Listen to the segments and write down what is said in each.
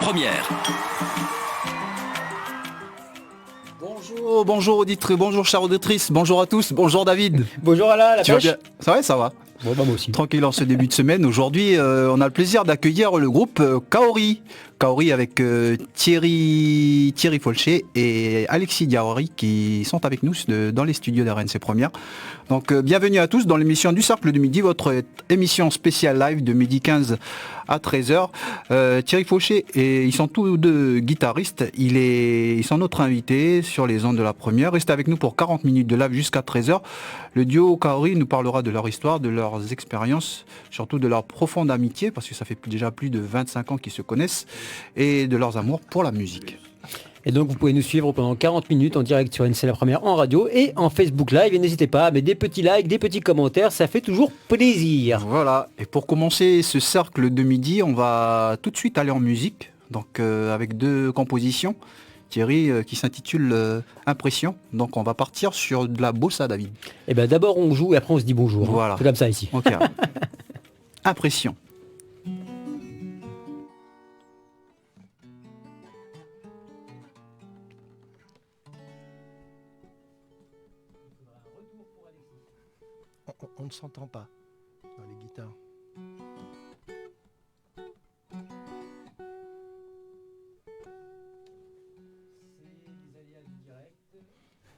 première. Bonjour auditrices, bonjour chères auditrices, bonjour à tous, bonjour David. Bonjour Alain, la Tu vas pêche. bien? Ça va, ça va. Bon, bah, moi aussi. Tranquille en ce début de semaine. Aujourd'hui, on a le plaisir d'accueillir le groupe Kaori. Kaori avec Thierry Folcher et Alexis Diawari qui sont avec nous dans les studios d'RNC Première. Donc bienvenue à tous dans l'émission du Cercle du Midi, votre émission spéciale live de midi 15 à 13h. Thierry Folcher, ils sont tous deux guitaristes. Ils sont notre invité sur les ondes de la Première. Restez avec nous pour 40 minutes de live jusqu'à 13h. Le duo Kaori nous parlera de leur histoire, de leurs expériences, surtout de leur profonde amitié, parce que ça fait déjà plus de 25 ans qu'ils se connaissent, et de leurs amours pour la musique. Et donc vous pouvez nous suivre pendant 40 minutes en direct sur RNC La Première en radio et en Facebook Live. Et n'hésitez pas à mettre des petits likes, des petits commentaires, ça fait toujours plaisir. Voilà, et pour commencer ce cercle de midi, on va tout de suite aller en musique, donc avec deux compositions. Thierry qui s'intitule Impression. Donc on va partir sur de la bossa, David. Et bien d'abord on joue et après on se dit bonjour. Voilà. C'est comme ça ici. Okay. Impression. On ne s'entend pas dans les guitares.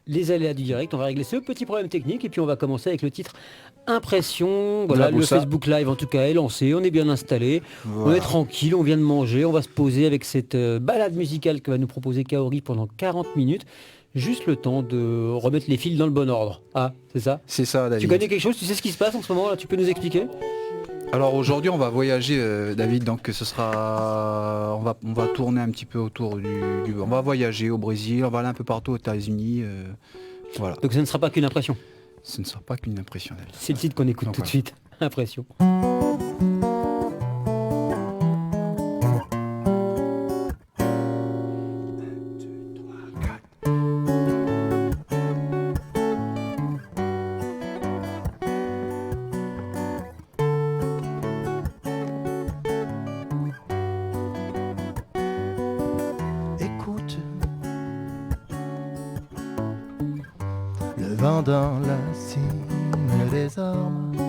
Les aléas du direct, on va régler ce petit problème technique et puis on va commencer avec le titre Impression. Voilà, le Facebook Live en tout cas est lancé, on est bien installé, voilà. On est tranquille, on vient de manger, on va se poser avec cette balade musicale que va nous proposer Kaori pendant 40 minutes. Juste le temps de remettre les fils dans le bon ordre. Ah, c'est ça? C'est ça, David. Tu connais quelque chose? Tu sais ce qui se passe en ce moment là? Tu peux nous expliquer? Alors aujourd'hui on va voyager David, donc ce sera on va tourner un petit peu autour on va voyager au Brésil, on va aller un peu partout aux États-Unis, voilà. Donc ce ne sera pas qu'une impression. Ce ne sera pas qu'une impression, David. C'est le titre qu'on écoute donc, tout de suite. Impression. Dans la cime des arbres,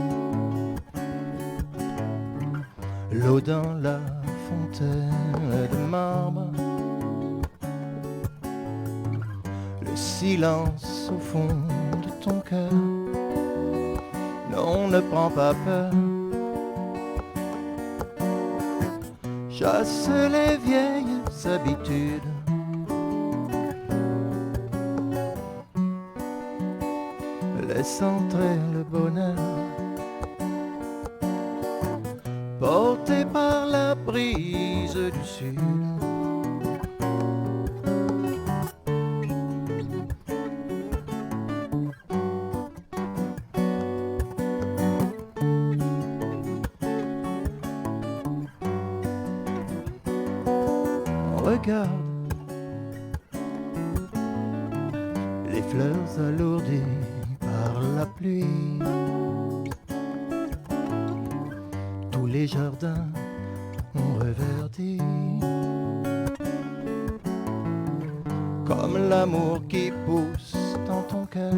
l'eau dans la fontaine de marbre, le silence au fond de ton cœur. Non, ne prends pas peur, chasse les vieilles habitudes. Laisse entrer le bonheur, porté par la brise du sud. Regarde les fleurs alourdies par la pluie, tous les jardins ont reverdi, comme l'amour qui pousse dans ton cœur,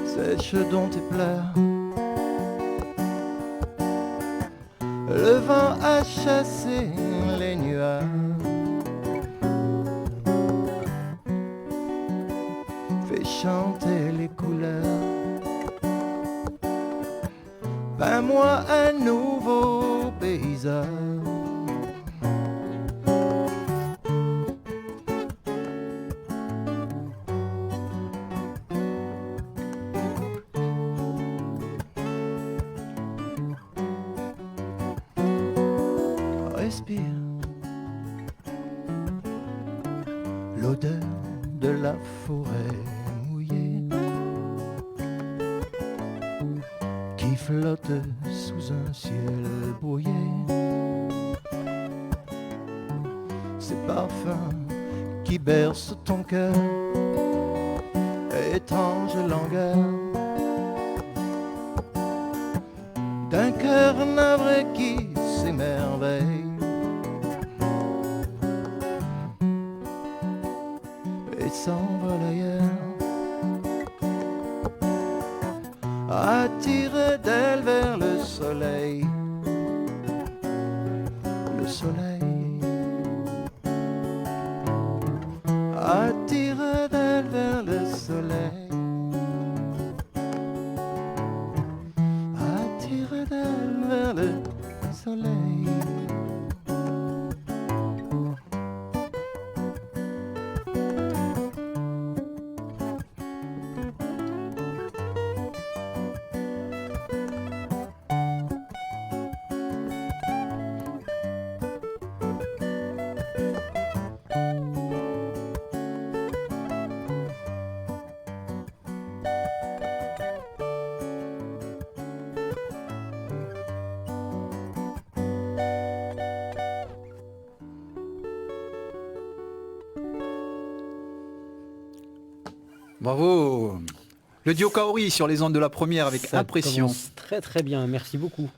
sèche dans tes pleurs. Le vent a chassé les nuages, fait chanter les couleurs. Peins-moi un nouveau paysage. Respire l'odeur de la forêt mouillée qui flotte sous un ciel brouillé. Ces parfums qui bercent ton cœur, étrange langueur d'un cœur navré qui s'émerveille. s'envole ailleurs, attiré d'elle vers le soleil. Le soleil, attiré d'elle vers le soleil, attiré d'elle vers le soleil. Bravo. Le duo Kaori sur les ondes de la première avec Ça Impression. commence très très bien, merci beaucoup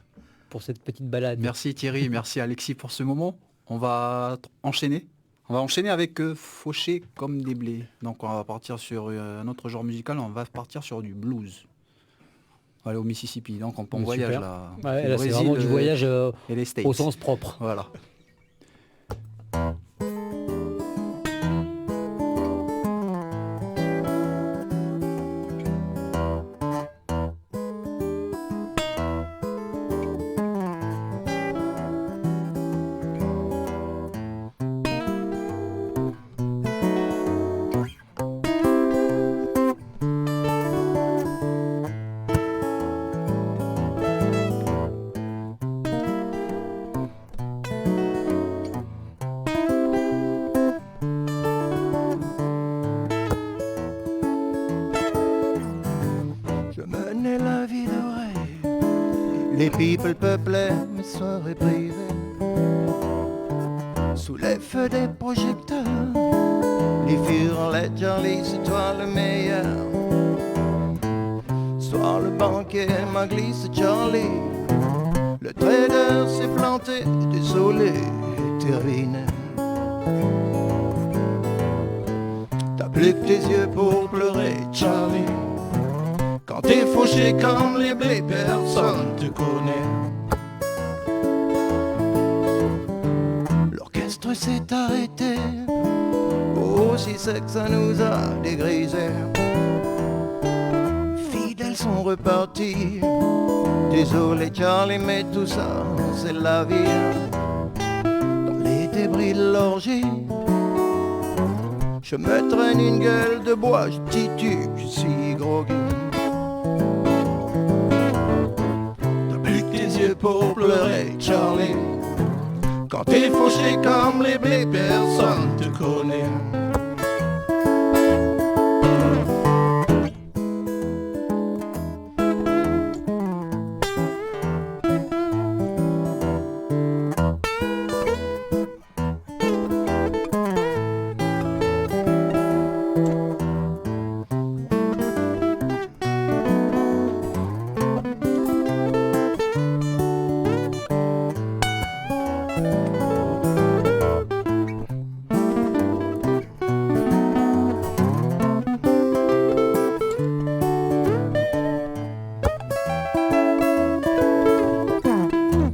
pour cette petite balade. Merci Thierry, merci Alexis pour ce moment. On va enchaîner. On va enchaîner avec Fauché comme des blés. Donc on va partir sur un autre genre musical, on va partir sur du blues. On va aller au Mississippi, donc on voyage Super. là. Ouais, Le là, c'est Brésil, vraiment du voyage et les States. au sens propre. Voilà. Je menais la vie de rêve, les people peuplaient mes soirées privées. Sous les feux des projecteurs, les filles les Charlie, c'est toi le meilleur. Soir le banquet m'a glissé Charlie, le trader s'est planté, désolé, terminé. T'as plus que tes yeux pour pleurer Charlie. Quand t'es fauché comme les blés, personne te connaît. L'orchestre s'est arrêté, oh si c'est que ça nous a dégrisé. Fidèles sont repartis, désolé Charlie mais tout ça c'est la vie. Dans les débris de l'orgie, je me traîne une gueule de bois, je titube, je suis groggy. T'as plus que tes yeux pour pleurer, Charlie. Quand t'es fauché comme les blés, personne te connaît.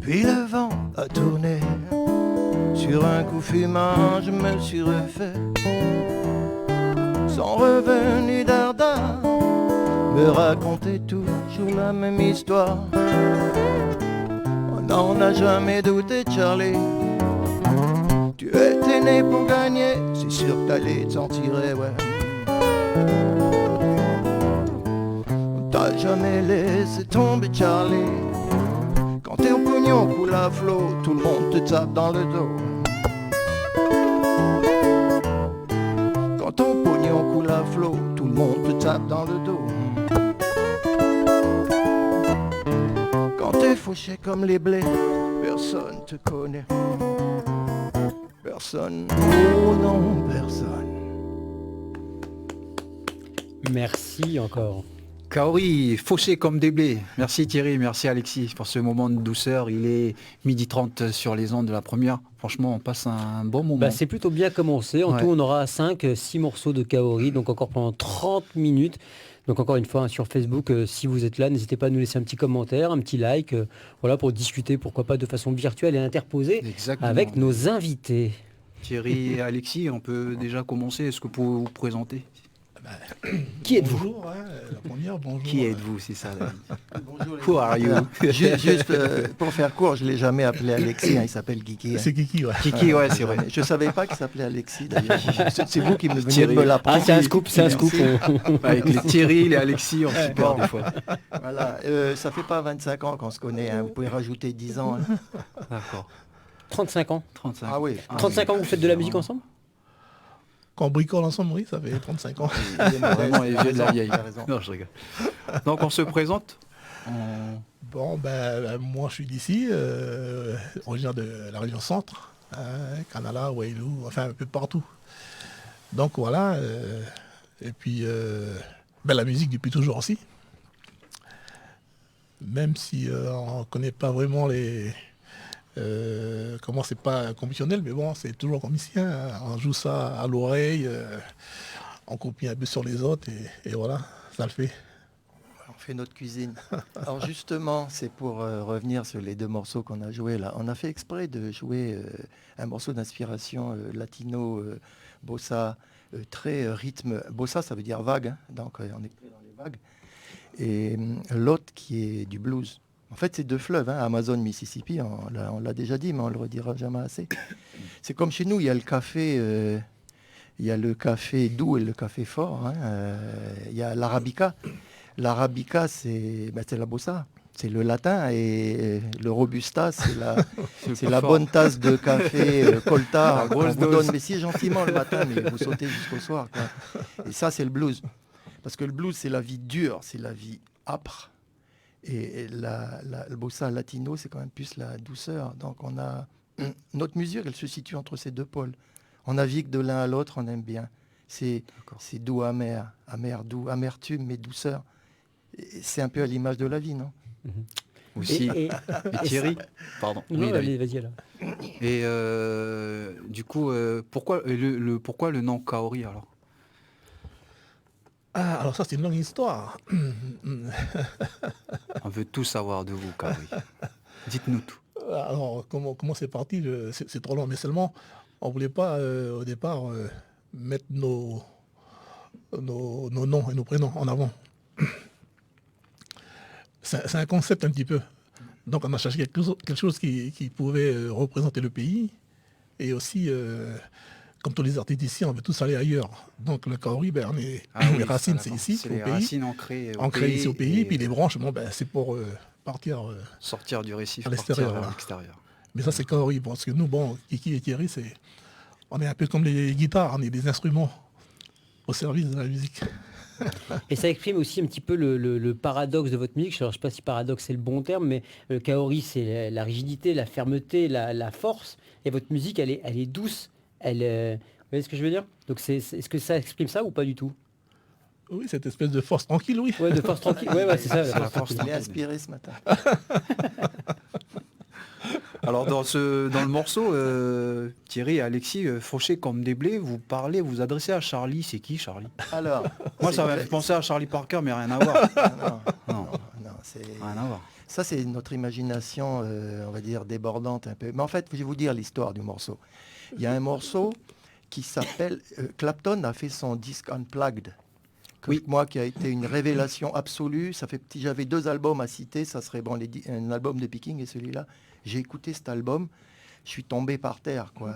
Puis le vent a tourné, sur un coup fumant je me suis refait. Sans revenu d'Ardard, me raconter toujours la même histoire. On n'en a jamais douté Charlie, tu étais né pour gagner, c'est sûr que t'allais t'en tirer, ouais. On t'a jamais laissé tomber Charlie. Quand t'es au pognon coule à flot, tout le monde te tape dans le dos. Quand ton pognon coule à flot, tout le monde te tape dans le dos. Quand t'es fauché comme les blés, personne te connaît. Personne, oh non, personne. Merci encore. Kaori, fauché comme des blés. Merci Thierry, merci Alexis pour ce moment de douceur. Il est 12h30 sur les ondes de la première. Franchement, on passe un bon moment. C'est plutôt bien commencé. En tout, on aura 5-6 morceaux de Kaori, donc encore pendant 30 minutes. Donc encore une fois, sur Facebook, si vous êtes là, n'hésitez pas à nous laisser un petit commentaire, un petit like, pour discuter, pourquoi pas de façon virtuelle et interposée. Exactement. Avec nos invités. Thierry et Alexis, on peut déjà commencer. Est-ce que vous pouvez vous présenter? Qui êtes-vous? Bonjour, la première, bonjour. Qui êtes-vous, c'est ça? Bonjour. Who are you? Juste pour faire court, je ne l'ai jamais appelé Alexis, il s'appelle Kiki. C'est Kiki, ouais. Kiki, ouais, c'est vrai. Je ne savais pas qu'il s'appelait Alexis d'ailleurs. C'est vous qui me venez Thierry. de me l'apprendre. Ah, c'est un scoop, c'est un scoop. Avec les Thierry, les Alexis, on s'y perd des fois. Voilà, ça fait pas 25 ans qu'on se connaît, hein. Vous pouvez rajouter 10 ans. Hein. D'accord. 35 ans. 35. Ah oui. 35 ans que vous faites de la musique ensemble? Quand on bricole ensemble, oui, ça fait 35 ans. Vraiment les vieux de la vieille. T'as raison. Non, je rigole. Donc on se présente. Bon, moi je suis d'ici, originaire de la région centre, Canala, Wailou, enfin un peu partout. Donc voilà, et puis la musique depuis toujours aussi. Même si on ne connaît pas vraiment comment c'est pas conventionnel, mais bon, c'est toujours comme ici, hein. On joue ça à l'oreille, on copie un peu sur les autres et voilà, ça le fait. On fait notre cuisine. Alors justement, c'est pour revenir sur les deux morceaux qu'on a joués là. On a fait exprès de jouer un morceau d'inspiration latino, bossa, très rythme. Bossa, ça veut dire vague, hein. Donc on est pris dans les vagues. Et l'autre qui est du blues. En fait, c'est deux fleuves, hein, Amazon, Mississippi, on l'a déjà dit, mais on ne le redira jamais assez. C'est comme chez nous, il y a le café doux et le café fort. Hein, il y a l'arabica. L'arabica, c'est la bossa. C'est le latin et le robusta, c'est la bonne tasse de café coltard qu'on vous donne, mais si gentiment le matin, mais vous sautez jusqu'au soir, quoi. Et ça, c'est le blues. Parce que le blues, c'est la vie dure, c'est la vie âpre. Et le bossa latino, c'est quand même plus la douceur. Donc on a notre mesure, elle se situe entre ces deux pôles. On navigue de l'un à l'autre, on aime bien. C'est doux, amer, doux, amertume, mais douceur. Et c'est un peu à l'image de la vie, non? Aussi. Et Thierry, pardon. Non, oui, allez, vas-y alors. Et du coup, pourquoi le nom Kaori alors? Ah, alors ça c'est une longue histoire. On veut tout savoir de vous, Kaori. Dites-nous tout. Alors comment c'est parti, c'est trop long, mais seulement on ne voulait pas au départ mettre nos noms et nos prénoms en avant. C'est un concept un petit peu. Donc on a cherché quelque chose qui pouvait représenter le pays et aussi... comme tous les artistes ici, on veut tous aller ailleurs. Donc le Kaori, les racines, c'est ici, c'est au les pays. racines ancrées Ici au pays, puis les branches, c'est pour partir sortir du récif, à l'extérieur. Partir à l'extérieur. Mais ça, c'est Kaori, parce que nous, Kiki et Thierry, on est un peu comme les guitares, on est des instruments au service de la musique. Et ça exprime aussi un petit peu le paradoxe de votre musique. Je ne sais pas si paradoxe c'est le bon terme, mais le Kaori, c'est la rigidité, la fermeté, la force. Et votre musique, elle est douce. Vous voyez ce que je veux dire? Donc est-ce que ça exprime ça ou pas du tout? Oui, cette espèce de force tranquille, oui. Ouais, de force tranquille. Ouais, c'est ça. La force Il est tranquille. inspiré ce matin. Alors dans le morceau, Thierry et Alexis, fauchés comme des blés, vous adressez à Charlie. C'est qui Charlie? Alors, Moi ça m'a fait penser à Charlie Parker, mais rien à voir. non, c'est... Rien à voir. Ça, c'est notre imagination, on va dire, débordante un peu. Mais en fait, je vais vous dire l'histoire du morceau. Il y a un morceau qui s'appelle... Clapton a fait son disque Unplugged. Oui. Moi, qui a été une révélation absolue. Si j'avais 2 albums à citer, ça serait un album de Picking et celui-là. J'ai écouté cet album, je suis tombé par terre, quoi.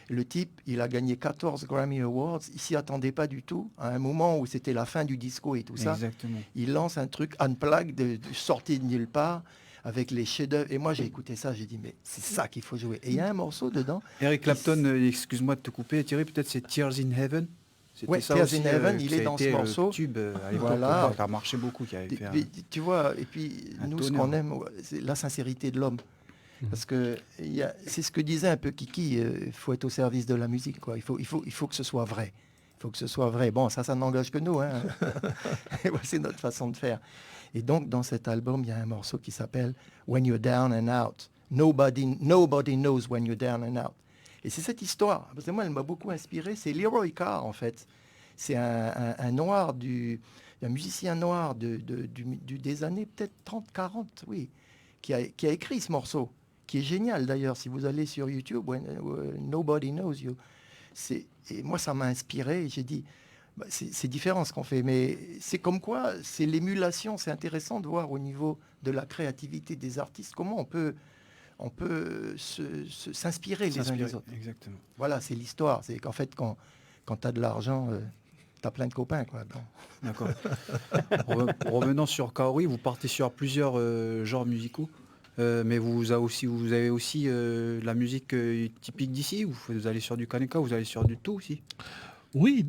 Le type, il a gagné 14 Grammy Awards. Il s'y attendait pas du tout. À un moment où c'était la fin du disco et tout ça. Exactement. Il lance un truc Unplugged, sorti de nulle part, avec les chefs-d'œuvre. Et moi, j'ai écouté ça, j'ai dit, mais c'est ça qu'il faut jouer. Et il y a un morceau dedans. Eric Clapton, excuse-moi de te couper, Thierry, peut-être c'est Tears in Heaven. Oui, Tears in Heaven, il est dans ce morceau. Tube à l'époque, voilà. qui a marché beaucoup. Qui avait fait tu vois, et puis nous, ce qu'on aime, c'est la sincérité de l'homme. Parce que c'est ce que disait un peu Kiki, il faut être au service de la musique, quoi. Il faut que ce soit vrai. Il faut que ce soit vrai. Bon, ça n'engage que nous. Hein. C'est notre façon de faire. Et donc, dans cet album, il y a un morceau qui s'appelle « When You're Down and Out ». Nobody knows when you're down and out. Et c'est cette histoire. Parce que moi, elle m'a beaucoup inspiré. C'est Leroy Carr, en fait. C'est un noir un musicien noir des années peut-être 30-40, oui, qui a écrit ce morceau, qui est génial d'ailleurs. Si vous allez sur YouTube, Nobody Knows You. Et moi, ça m'a inspiré. Et j'ai dit, c'est différent ce qu'on fait, mais c'est comme quoi, c'est l'émulation. C'est intéressant de voir au niveau de la créativité des artistes comment on peut s'inspirer les uns des autres. Exactement. Voilà, c'est l'histoire. C'est qu'en fait, quand tu as de l'argent, tu as plein de copains. Quoi. D'accord. Revenons sur Kaori, vous partez sur plusieurs genres musicaux, mais vous avez aussi la musique typique d'ici, vous allez sur du Kaneka, vous allez sur du tout aussi. Oui,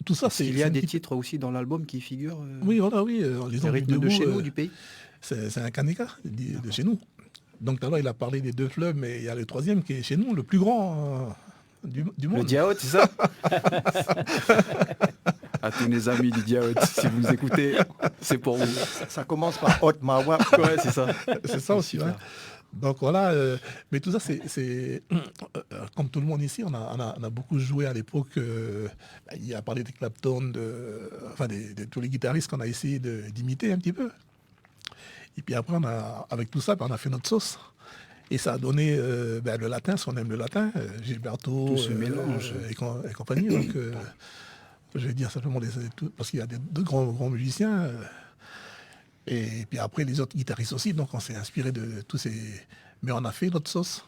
tout ça, Il y a des titres aussi dans l'album qui figurent. Oui, voilà, oui. Les rythmes de chez nous, du pays. C'est un Kaneka de chez nous. Donc tout à l'heure, il a parlé des 2 fleuves, mais il y a le 3e qui est chez nous, le plus grand du monde. Le Diaot, c'est ça. À tous les amis du Diaot, si vous nous écoutez, c'est pour vous. Ça commence par Hot Mawa. Ouais, c'est ça. C'est ça aussi, ouais. Donc voilà, mais tout ça, c'est comme tout le monde ici, on a beaucoup joué à l'époque. Il a parlé de Clapton, de tous les guitaristes qu'on a essayé d'imiter un petit peu. Et puis après, avec tout ça, on a fait notre sauce. Et ça a donné le latin, si on aime le latin, Gilberto, tout ce mélange et compagnie. Donc, je vais dire simplement parce qu'il y a deux grands musiciens. Et puis après, les autres guitaristes aussi. Donc, on s'est inspiré de tous ces... Mais on a fait notre sauce.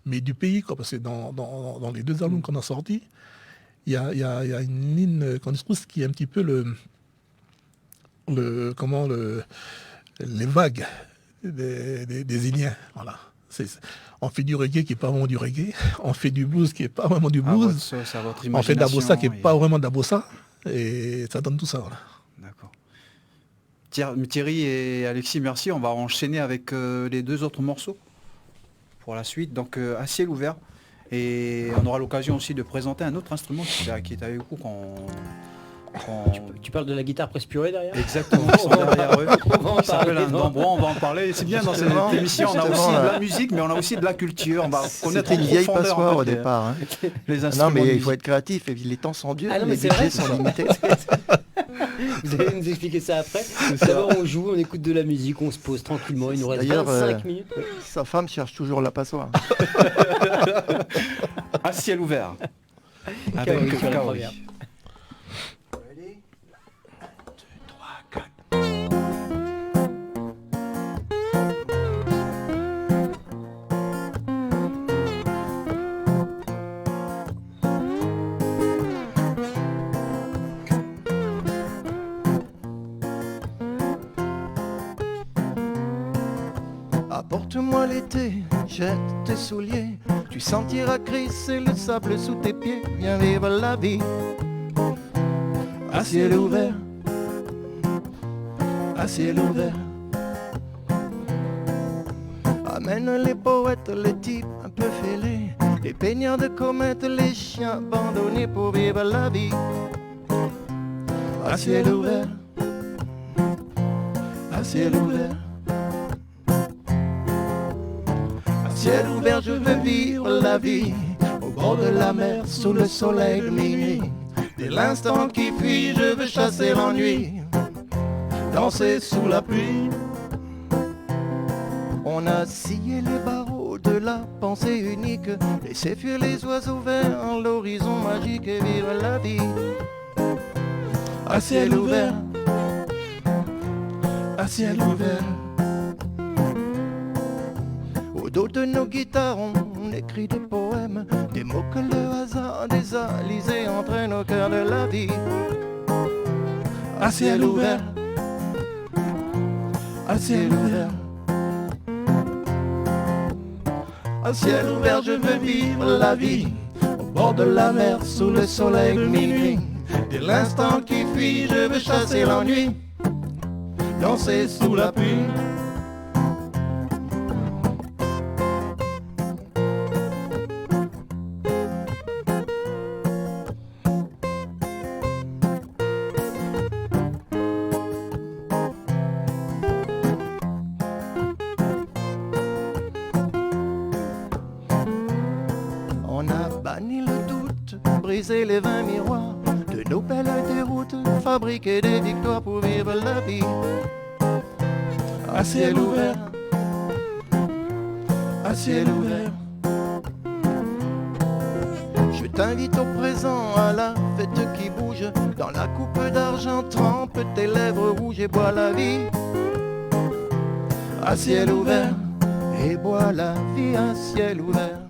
Mais du pays, quoi, parce que dans les 2 albums qu'on a sortis, il y a une ligne qu'on trouve qui est un petit peu les vagues des Iliens. Voilà. On fait du reggae qui n'est pas vraiment du reggae. On fait du blues qui n'est pas vraiment du blues. On fait de la bossa qui n'est pas vraiment de la bossa. Et ça donne tout ça. Voilà. D'accord. Thierry et Alexis, merci. On va enchaîner avec les 2 autres morceaux pour la suite. Donc, à ciel ouvert. Et on aura l'occasion aussi de présenter un autre instrument qui est avec vous quand... Tu parles de la guitare presse purée derrière ? Exactement, ils sont derrière eux. Il s'appelle un Dambron, on va en parler. C'est bien dans cette émission, on a aussi de la musique, mais on a aussi de la culture. On va connaître une vieille passoire au départ. Hein. Les instruments. Non, mais il faut être créatif. Et les temps sont durs, les budgets sont limités. Vous allez nous expliquer ça après. D'abord, on joue, on écoute de la musique, on se pose tranquillement. Il nous reste 25 minutes. Sa femme cherche toujours la passoire. À ciel ouvert. Avec Kaori. Apporte-moi l'été, jette tes souliers, tu sentiras crisser le sable sous tes pieds. Viens vivre la vie à ciel ouvert, à ciel ouvert. Amène les poètes, les types un peu fêlés, les peigneurs de comètes, les chiens abandonnés pour vivre la vie à ciel ouvert, à ciel ouvert. Ciel ouvert, je veux vivre la vie au bord de la mer, sous le soleil de minuit. Dès l'instant qui fuit, je veux chasser l'ennui, danser sous la pluie. On a scié les barreaux de la pensée unique, laisser fuir les oiseaux vers l'horizon magique et vivre la vie à ciel ouvert, à ciel ouvert. Au dos de nos guitares, on écrit des poèmes, des mots que le hasard des alizés entraîne au cœur de la vie. À ciel ouvert, à ciel ouvert. À ciel ouvert, je veux vivre la vie au bord de la mer, sous le soleil de minuit. Dès l'instant qui fuit, je veux chasser l'ennui, danser sous la pluie. ni le doute, briser les 20 miroirs de nos belles déroutes, fabriquer des victoires pour vivre la vie. À ciel ouvert, à ciel ouvert. Je t'invite au présent, à la fête qui bouge. Dans la coupe d'argent, trempe tes lèvres rouges et bois la vie. À ciel ouvert, et bois la vie à ciel ouvert.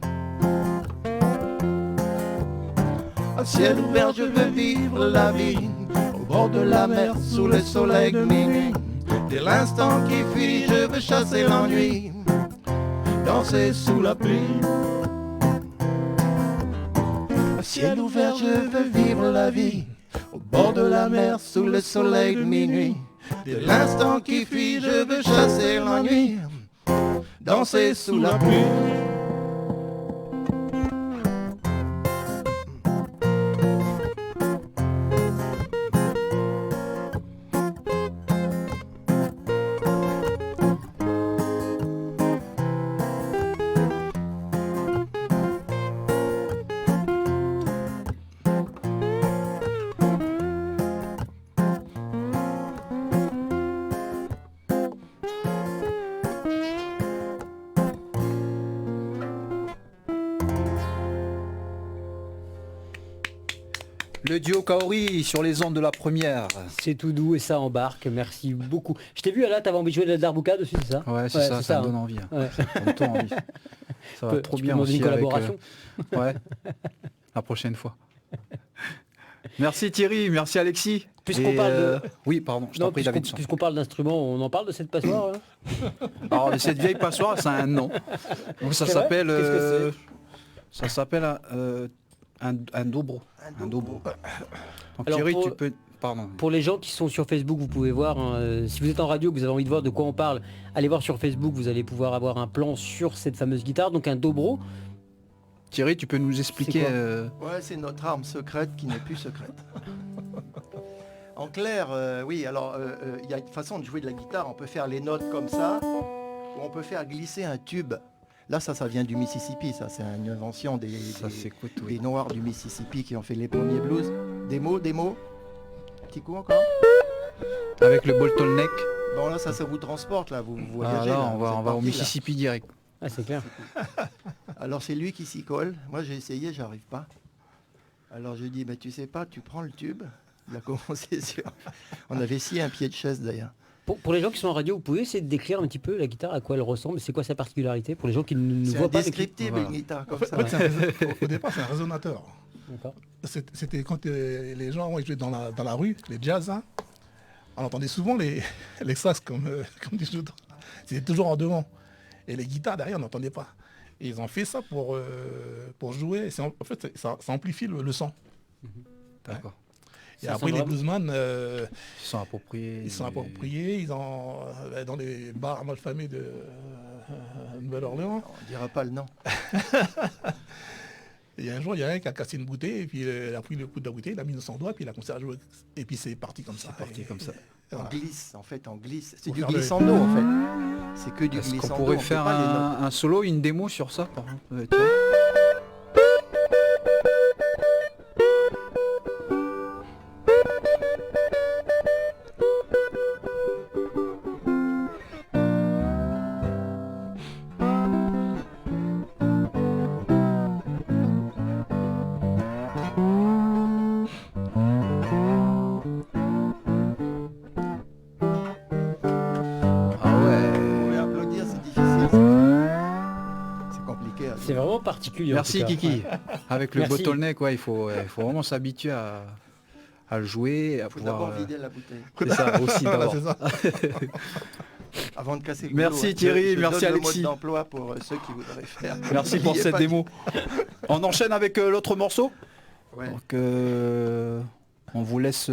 À ciel ouvert, je veux vivre la vie, au bord de la mer, sous le soleil de minuit. Dès l'instant qui fuit, je veux chasser l'ennui, danser sous la pluie. À ciel ouvert, je veux vivre la vie, au bord de la mer, sous le soleil de minuit. Dès l'instant qui fuit, je veux chasser l'ennui, danser sous la pluie. Le duo Kaori sur les ondes de la première. C'est tout doux et ça embarque, merci beaucoup. Je t'ai vu là, t'avais envie de jouer de la Darbuka dessus, c'est ça? Ouais, c'est ça, ça me donne envie. Ouais. Ça me donne envie. Ça va trop bien aussi une collaboration. Ouais, la prochaine fois. Merci Thierry, merci Alexis. Puisqu'on parle de... Oui, pardon, je t'en prie David. Puisqu'on parle d'instruments, on en parle de cette passoire Alors, cette vieille passoire, ça a un nom. Donc, ça s'appelle... Qu'est-ce que ça s'appelle un dobro. Un dobro. Donc, alors, Thierry, tu peux... Pardon. Pour les gens qui sont sur Facebook, vous pouvez voir, si vous êtes en radio, que vous avez envie de voir de quoi on parle, allez voir sur Facebook, vous allez pouvoir avoir un plan sur cette fameuse guitare, donc un dobro. Thierry, tu peux nous expliquer... Ouais, c'est notre arme secrète qui n'est plus secrète. En clair, oui, alors il y a une façon de jouer de la guitare, on peut faire les notes comme ça, ou on peut faire glisser un tube. Là, ça vient du Mississippi, ça, c'est une invention des Noirs du Mississippi qui ont fait les premiers blues. Des mots, petit coup encore. Avec le bottleneck. Bon, là, ça vous transporte, là, vous voyagez. Là, là, on va au Mississippi direct. Ah, c'est clair. Alors, c'est lui qui s'y colle. Moi, j'ai essayé, j'arrive pas. Alors, je dis, tu sais pas, tu prends le tube. Il a commencé sur... On avait scié un pied de chaise, d'ailleurs. Pour les gens qui sont en radio, vous pouvez essayer de décrire un petit peu la guitare, à quoi elle ressemble, c'est quoi sa particularité pour les gens qui ne voient pas. C'est indescriptible une guitare comme ça. Au départ, c'est un résonateur. C'était quand les gens jouaient dans la rue, les jazz, hein, on entendait souvent les sas comme des autres. C'était toujours en devant. Et les guitares derrière, on n'entendait pas. Et ils ont fait ça pour jouer. En fait, ça amplifie le son. D'accord. Et après, les bluesman, ils sont appropriés. Ils ont dans les bars malfamés de Nouvelle-Orléans. On ne dira pas le nom. Et un jour, il y a un qui a cassé une bouteille, et puis il a pris le coup de la bouteille, il a mis dans son doigt, puis il a commencé à jouer. Et puis c'est parti comme ça. Voilà. On glisse. C'est du glissando, en fait. C'est que du glissando. Est-ce qu'on pourrait faire un solo, une démo sur ça, par exemple C'est vraiment particulier. Merci Kiki. Avec le bottleneck, il faut vraiment s'habituer à le jouer. Il faut d'abord vider la bouteille. C'est ça aussi d'abord. Avant de casser le merci boulot, Thierry, je merci donne Alexis. le mode d'emploi pour ceux qui voudraient faire. Merci pour cette démo. On enchaîne avec l'autre morceau. Ouais. Donc on vous laisse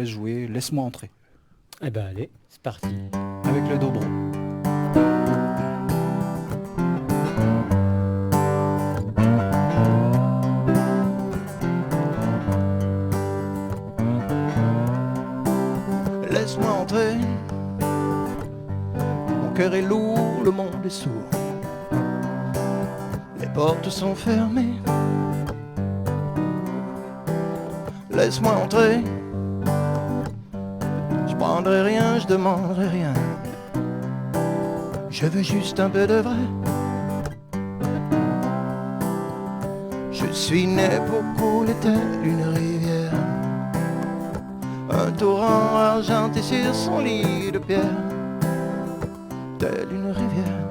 jouer. Laisse-moi entrer. Eh ben allez, c'est parti. Avec le dobro. Laisse-moi entrer. Mon cœur est lourd, le monde est sourd. Les portes sont fermées. Laisse-moi entrer. Je prendrai rien, je demanderai rien. Je veux juste un peu de vrai. Je suis né pour couler telle une rivière, un torrent argenté sur son lit de pierre, telle une rivière.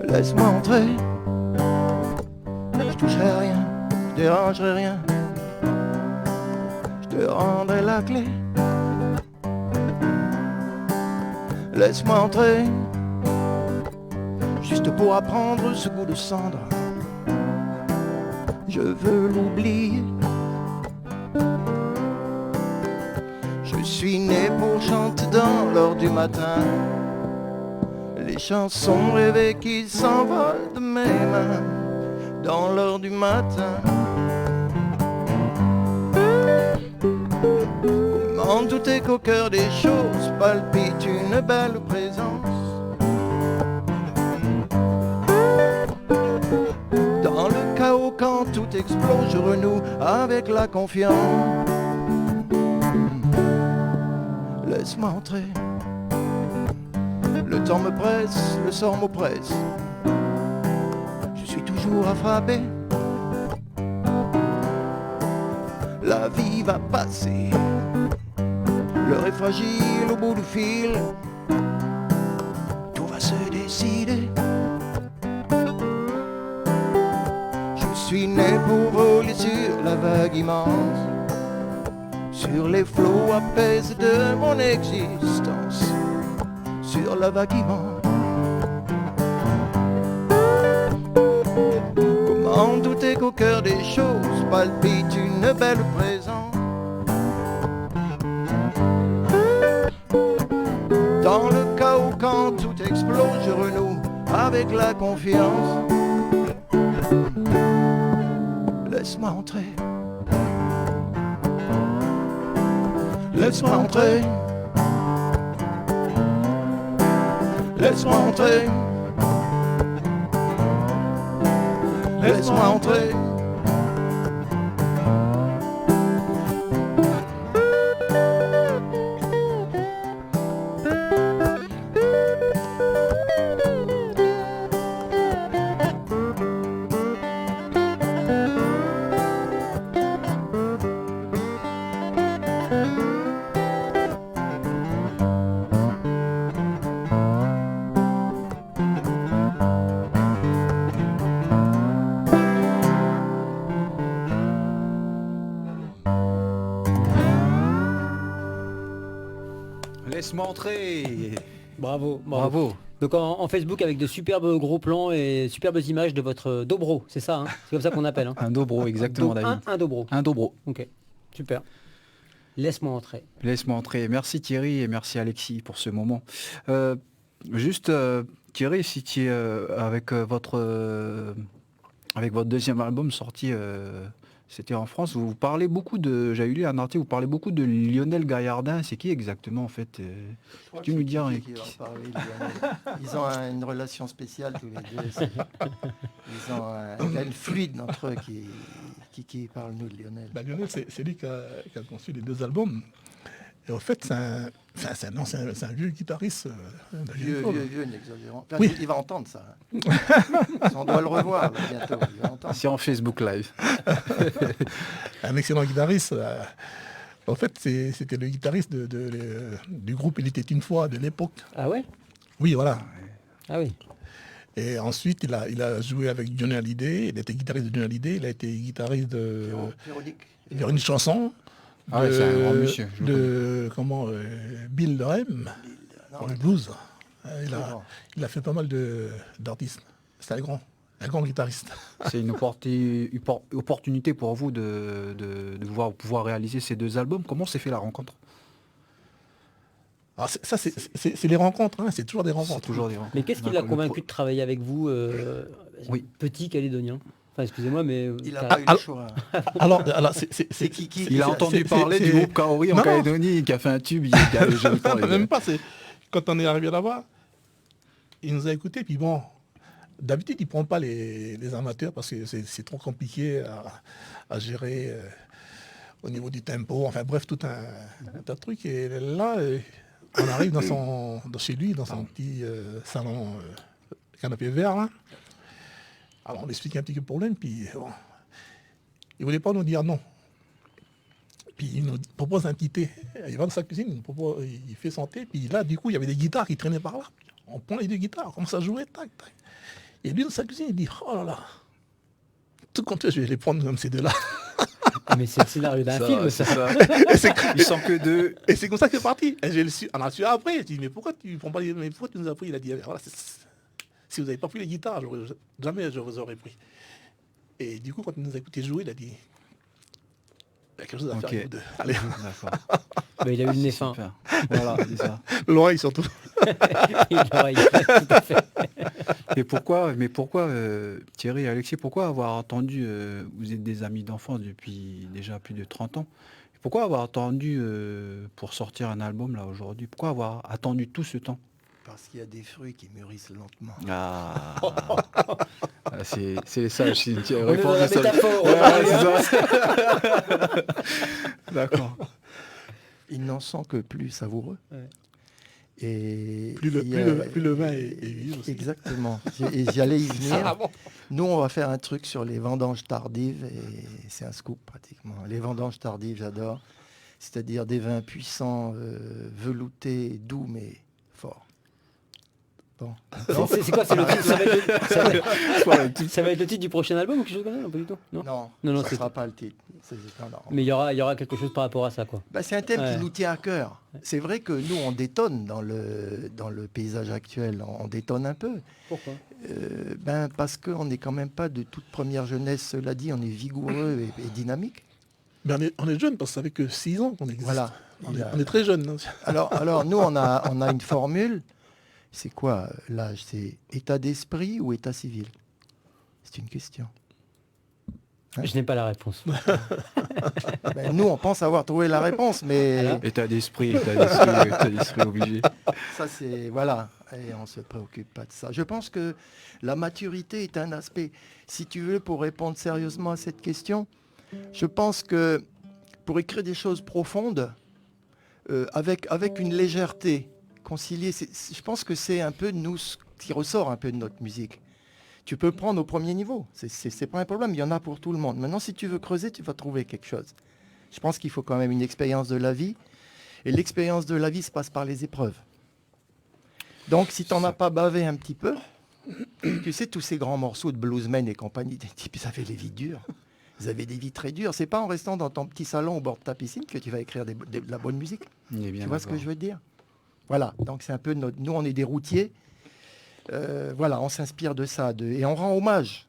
Laisse-moi entrer. Je toucherai à rien, je dérangerai rien. Je te rendrai la clé. Laisse-moi entrer, juste pour apprendre ce goût de cendre. Je veux l'oublier. Je suis né pour chanter dans l'heure du matin les chansons rêvées qui s'envolent de mes mains dans l'heure du matin. Comment douter qu'au cœur des choses palpite une belle présence. Dans le chaos quand tout explose, je renoue avec la confiance. Laisse-moi entrer. Le temps me presse, le sort m'oppresse. Je suis toujours à frapper. La vie va passer. L'heure est fragile au bout du fil. Tout va se décider. Je suis né pour voler sur la vague immense, sur les flots apaisés de mon existence, sur la vague immense. Comment douter qu'au cœur des choses palpite une belle présence. Dans le chaos quand tout explose, je renoue avec la confiance. Laisse-moi entrer. Laisse-moi entrer. Laisse-moi entrer. Laisse-moi entrer. Laisse-moi entrer. Bravo, Bravo. Donc en Facebook avec de superbes gros plans et superbes images de votre dobro, c'est ça, hein, c'est comme ça qu'on appelle. Hein. Un dobro, exactement, David. Un dobro. Un dobro. Ok, super. Laisse-moi entrer. Laisse-moi entrer. Merci Thierry et merci Alexis pour ce moment. Thierry, si tu es avec votre deuxième album sorti, c'était en France, vous parlez beaucoup de, j'avais lu un article, vous parlez beaucoup de Lionel Gaillardin. C'est qui exactement en fait? Tu nous dire. Ils ont une relation spéciale tous les deux. Ils ont un fluide entre eux qui parle nous de Lionel. Lionel, c'est lui qui a conçu les deux albums. Et en fait, c'est un vieux guitariste. Vieux, n'exagérons. Enfin, oui. Il va entendre ça. On doit le revoir là, bientôt. Il va entendre. C'est en Facebook Live. Un excellent guitariste. En fait, c'était le guitariste du groupe Il était une fois de l'époque. Ah ouais? Oui, voilà. Ah oui. Et ensuite, il a joué avec Johnny Hallyday. Il était guitariste de Johnny Hallyday. Il a été guitariste de Véronique Chanson. Ah ouais, c'est un grand monsieur. Bill Rem, pour le blues. Il a fait pas mal d'artistes. C'est un grand guitariste. C'est une opportunité pour vous de pouvoir réaliser ces deux albums. Comment s'est fait la rencontre? Alors ça, c'est les rencontres, hein. C'est toujours des rencontres. Mais qu'est-ce qui l'a convaincu de travailler avec vous, oui. petit Calédonien? Enfin, excusez-moi, mais... Il n'a pas eu le choix. Alors c'est qui il a entendu parler du groupe Kaori en Calédonie, qui a fait un tube il y a déjà même pas, quand on est arrivé là-bas, il nous a écoutés, puis bon, D'habitude, il ne prend pas les amateurs parce que c'est trop compliqué à gérer au niveau du tempo. Enfin bref, tout un tas de trucs. Et là, on arrive chez lui, dans son petit salon canapé vert. Là. Alors on lui explique un petit peu le problème, puis bon, il ne voulait pas nous dire non. Puis il nous propose un petit thé. Il va dans sa cuisine, il fait son thé, puis là, du coup, il y avait des guitares qui traînaient par là. On prend les deux guitares, on commence à jouer, tac, tac. Et lui, dans sa cuisine, il dit, oh là là, tout compte, je vais les prendre comme ces deux-là. Mais c'est le scénario d'un film, ça. Ils sont que deux. Et c'est comme ça que c'est parti. Et on a su après. Je dis, mais pourquoi tu prends pas mais pourquoi tu nous as pris? Il a dit, voilà, si vous n'avez pas pris les guitares, jamais je vous aurais pris. Et du coup, quand il nous a écouté jouer, il a dit, il y a quelque chose à faire avec vous deux. Allez. Mais il a eu le nez fin. Voilà, c'est ça. L'oreille surtout. L'oreille, tout à fait. Mais pourquoi, Thierry et Alexis, pourquoi avoir attendu, vous êtes des amis d'enfance depuis déjà plus de 30 ans, pourquoi avoir attendu pour sortir un album là aujourd'hui? Pourquoi avoir attendu tout ce temps? Parce qu'il y a des fruits qui mûrissent lentement. Ah, c'est ça, je On est dans la métaphore. D'accord. Ils n'en sont que plus savoureux. Ouais. Et plus le vin est vivre aussi. Exactement. Et j'allais y venir. Ah bon. Nous, on va faire un truc sur les vendanges tardives, et c'est un scoop pratiquement. Les vendanges tardives, j'adore. C'est-à-dire des vins puissants, veloutés, doux, mais forts. Bon. C'est quoi? C'est le titre, ça va être le titre du prochain album ou quelque chose comme ça? Non, pas du tout. Non, Non, ça c'est ne sera pas le titre. Non. Mais il y aura quelque chose par rapport à ça, quoi. Bah, c'est un thème Ouais. qui nous tient à cœur. C'est vrai que nous, on détonne dans le paysage actuel. On détonne un peu. Pourquoi? Parce qu'on n'est quand même pas de toute première jeunesse, cela dit. On est vigoureux et dynamique. Mais on est jeunes parce que ça fait que 6 ans qu'on existe. Voilà. On est très jeunes. Alors nous, on a une formule. C'est quoi l'âge? C'est état d'esprit ou état civil? C'est une question. Je n'ai pas la réponse. Nous, on pense avoir trouvé la réponse, mais Alors État d'esprit obligé. ça, c'est... Voilà. Et on ne se préoccupe pas de ça. Je pense que la maturité est un aspect. Si tu veux, pour répondre sérieusement à cette question, je pense que pour écrire des choses profondes, avec une légèreté, concilier, je pense que c'est un peu nous ce qui ressort un peu de notre musique. Tu peux prendre au premier niveau, c'est pas un problème, il y en a pour tout le monde. Maintenant, si tu veux creuser, tu vas trouver quelque chose. Je pense qu'il faut quand même une expérience de la vie, et l'expérience de la vie se passe par les épreuves. Donc, si tu n'en as pas bavé un petit peu, tu sais, tous ces grands morceaux de bluesmen et compagnie, des types, ils avaient les vies dures. Ils avaient des vies très dures. C'est pas en restant dans ton petit salon au bord de ta piscine que tu vas écrire de la bonne musique. Tu vois ce que je veux dire? Voilà, donc c'est un peu nous, on est des routiers. Voilà, on s'inspire de ça. Et on rend hommage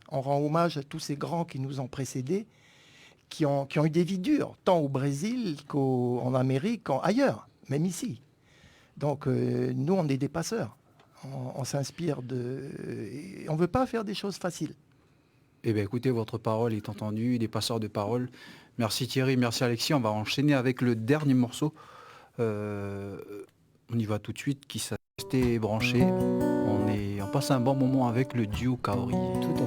à tous ces grands qui nous ont précédés, qui ont eu des vies dures, tant au Brésil qu'en Amérique, ailleurs, même ici. Donc nous, on est des passeurs. On s'inspire et on ne veut pas faire des choses faciles. Eh bien, écoutez, votre parole est entendue, des passeurs de parole. Merci Thierry, merci Alexis. On va enchaîner avec le dernier morceau. On y va tout de suite, qui s'est resté branché. On passe un bon moment avec le duo Kaori. Tout à fait.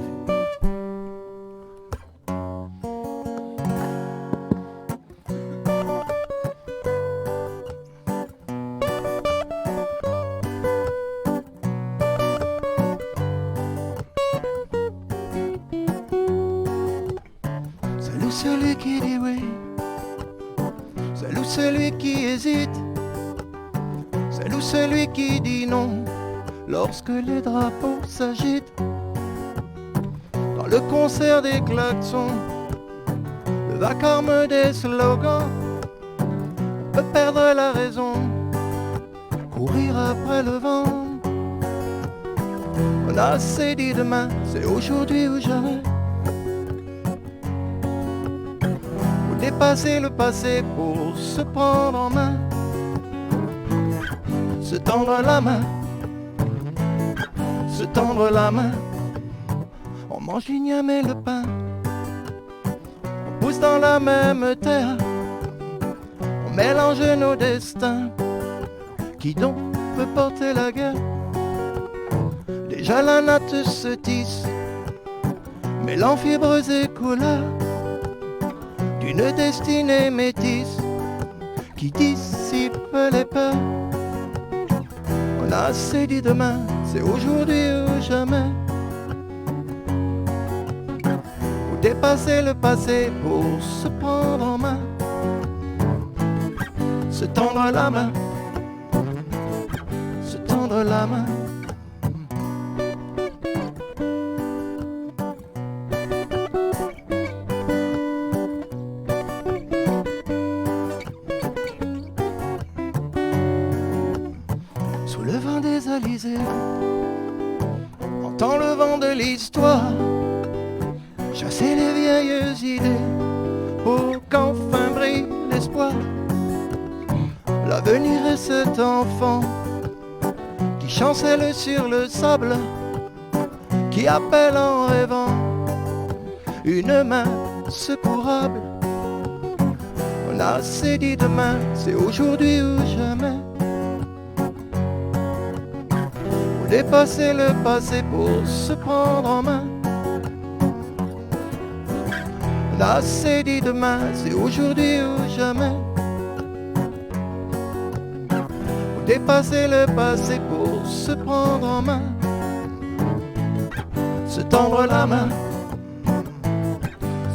Salut celui qui dit oui, salut celui qui hésite, salut celui qui dit non lorsque les drapeaux s'agitent. Dans le concert des klaxons, le vacarme des slogans, on peut perdre la raison, courir après le vent. On a assez dit demain, c'est aujourd'hui ou jamais. Dépasser le passé pour se prendre en main, se tendre la main, se tendre la main. On mange l'igname et le pain, on pousse dans la même terre, on mélange nos destins. Qui donc peut porter la guerre? Des déjà la natte se tisse, mêlant fibres et couleurs d'une destinée métisse qui dissipe les peurs. On a assez dit demain, c'est aujourd'hui ou jamais. Ou dépasser le passé pour se prendre en main, se tendre la main, se tendre la main. Sous le vent des alizés, entend le vent de l'histoire chasser les vieilles idées pour qu'enfin brille l'espoir. L'avenir est cet enfant qui chancelle sur le sable, qui appelle en rêvant une main secourable. On a assez dit demain, c'est aujourd'hui ou jamais. Faut dépasser le passé pour se prendre en main. On a assez dit demain, c'est aujourd'hui ou jamais. Dépasser le passé pour se prendre en main, se tendre la main,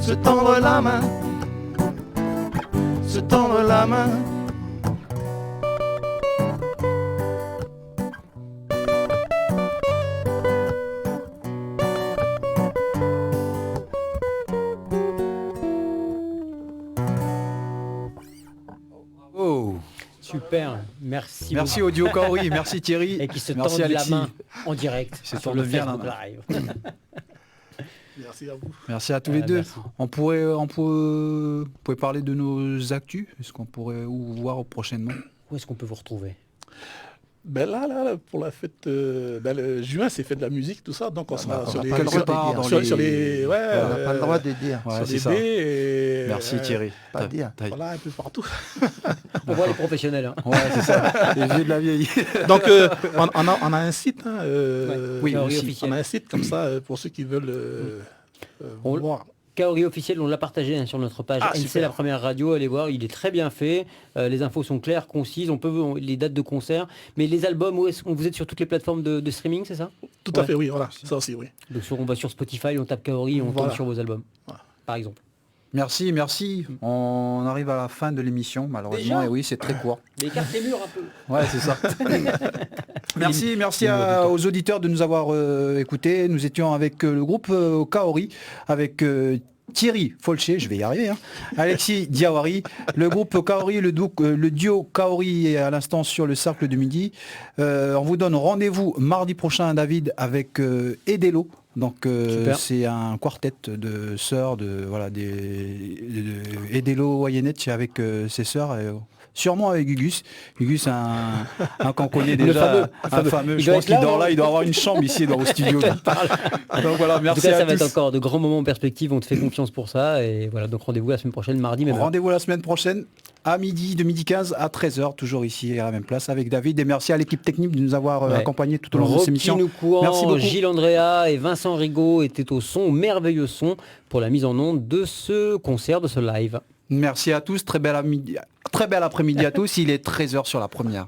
se tendre la main, se tendre la main. Oh. Super, merci. Merci Audio Kaori, merci Thierry. Et qui se merci tendent Alexis. la main en direct C'est sur pour le le bien, Facebook là. Live. Merci à vous. Merci à tous les deux. Merci. On pourrait parler de nos actus. Est-ce qu'on pourrait vous voir prochainement? Où est-ce qu'on peut vous retrouver? Ben là, pour la fête, le juin, c'est fait de la musique, tout ça, donc on sera on sur va les... pas le droit de dire. sur les... Ouais, On n'a pas le droit de dire, Ouais, sur c'est les ça. baies et... Merci Thierry. pas dire. Voilà, un peu partout. On voit les professionnels. Hein. Ouais, c'est ça. Les vieux de la vieille. Donc, on a un site, hein, Oui, Kaori aussi. officiel. on a un site comme ça, pour ceux qui veulent On- voir. Kaori officiel, on l'a partagé hein, sur notre page Ah, NC super. la première radio, allez voir, il est très bien fait, les infos sont claires, concises, les dates de concert, mais les albums, vous êtes sur toutes les plateformes de streaming, c'est ça? Tout à Ouais. fait, oui, voilà, ça aussi, oui. Donc on va sur Spotify, on tape Kaori, et on Voilà. tombe sur vos albums, Voilà. par exemple. Merci. On arrive à la fin de l'émission, malheureusement. Déjà Et oui, c'est très court. Mais écarte les murs un peu. Ouais, c'est ça. Merci aux auditeurs de nous avoir écoutés. Nous étions avec le groupe Kaori, avec Thierry Folché, je vais y arriver, hein, Alexis Diawari, le groupe Kaori, le duo Kaori est à l'instant sur le Cercle du Midi. On vous donne rendez-vous mardi prochain, David, avec Edelo. Donc c'est un quartet de sœurs, Edelo Wayenech avec ses sœurs. Sûrement avec Gugus. Gugus, un qu'on connaît déjà, un fameux. Il Je doit pense être là, qu'il dort non là, il doit avoir une chambre ici au studio. Donc voilà, En tout merci cas, à ça va être tous. encore de grands moments en perspective, on te fait confiance pour ça, et voilà, donc rendez-vous la semaine prochaine, mardi même heure. Rendez-vous la semaine prochaine à midi, de midi 15 à 13h, toujours ici à la même place avec David. Et merci à l'équipe technique de nous avoir Ouais. accompagnés tout au long de cette émission. Rocky Merci beaucoup. Gilles Andrea et Vincent Rigaud étaient au son, merveilleux son, pour la mise en onde de ce concert, de ce live. Merci à tous, très bel après-midi à tous. Il est 13h sur la première.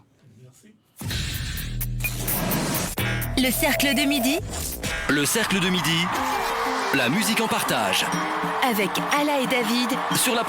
Le cercle de midi Le cercle de midi, la musique en partage avec Ala et David. sur la